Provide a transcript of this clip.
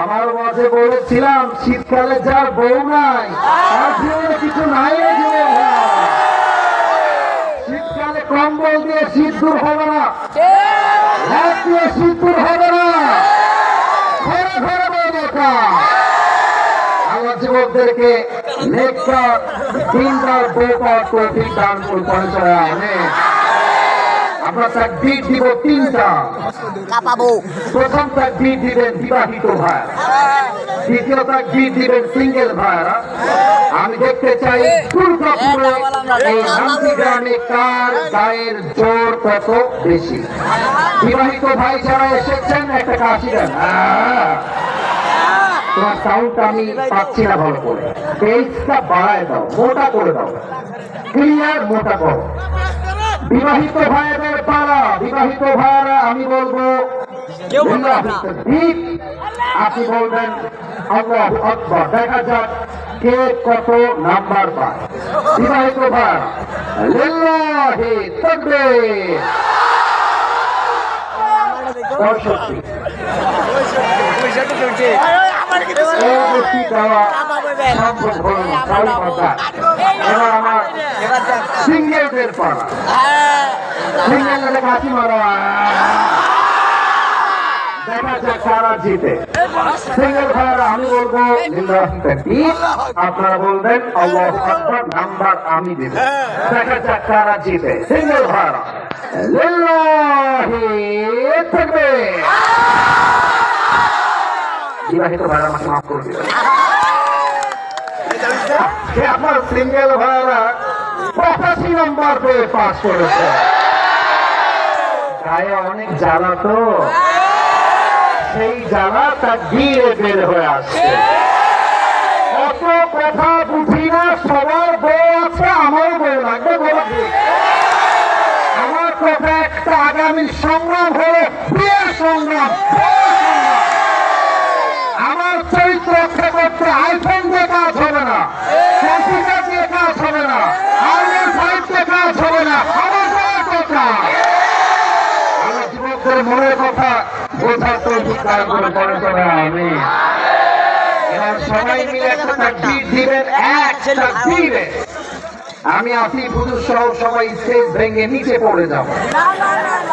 আমার মাঝে বলেছিলাম শীতকালে যার বউ নাই তার জীবনে কিছু নাই। শীতকালে কম্বল দিয়ে শীত দূর হবে না, দিয়ে শীত দূর হবে না, ঘরে ঘরে বউ দেখা। আমার যুবকদেরকে নেককার দিনদার বউ পাওয়ার তৌফিক দান করে পরিচয় আনে। আমরা তাকবীর দিব তিনটা। প্রথম তাকবীর দিবেন বিবাহিত ভাই, দ্বিতীয় তাকবীর দিবেন সিঙ্গেল ভাইরা। আমি দেখতে চাই দুর্গাপুরে এই শান্তি গ্রামে কার গায়ের জোর কত বেশি। বিবাহিত ভাই যারা এসেছেন একটা কাশি দেন। তোমার সাউন্ড আমি পাচ্ছি না ভালো করে, বেসটা বাড়ায় দাও, মোটা করে দাও, ক্লিয়ার মোটা করো। বিবাহিত ভাইদের পাড়া, বিবাহিত ভাইরা আমি বলবো আপনি বলবেন আল্লাহু আকবার। দেখা যাক কে কত নাম্বার পায়। বিবাহিত ভাইরা লিল্লাহি তাকবীর। ৬৫ এবার আমার সিঙ্গেলদের পাড়া, সিঙ্গেলদের কাশি মারা। দেখা যাক কারা জিতে। সিঙ্গেল ভাইরা আমি বলবো আপনারা বলবেন আল্লাহু আকবার, নাম্বার আমি দেব। দেখা যাক কারা জিতে। সিঙ্গেল ভাইরা লিল্লাহি তাকবীর। বিবাহিত ভাইরা আমাকে মাফ করে দিবেন। আমার সিঙ্গেল ভাইরা ৮৫ নম্বর পেয়ে পাস করেছে। গায়ে অনেক জ্বালা, তো সেই জ্বালা তার গিয়ে বের হয়ে আসছে। অত কথা বুঝি না, সবার বউ আছে, আমার বউ লাগবে। আমার কথা একটা, আগামী সংগ্রাম হলো বিয়ে সংগ্রাম। আমার চরিত্র রক্ষা করতে আইফোন দিয়ে কাজ হবে না, কম্পিউটার দিয়ে কাজ হবে না, আইনের সাহিত্যে কাজ হবে না। আমার কথা, আমার যুবকদের মনের কথা বোঝার তৌফিক দান করে পড়ে আমি। এবার সবাই মিলে একটা তাকবীর দিবেন, একটা তাকবীরে আমি আসিফ হুজুর সহ সবাই স্টেজ ভেঙে নিচে পড়ে যাব।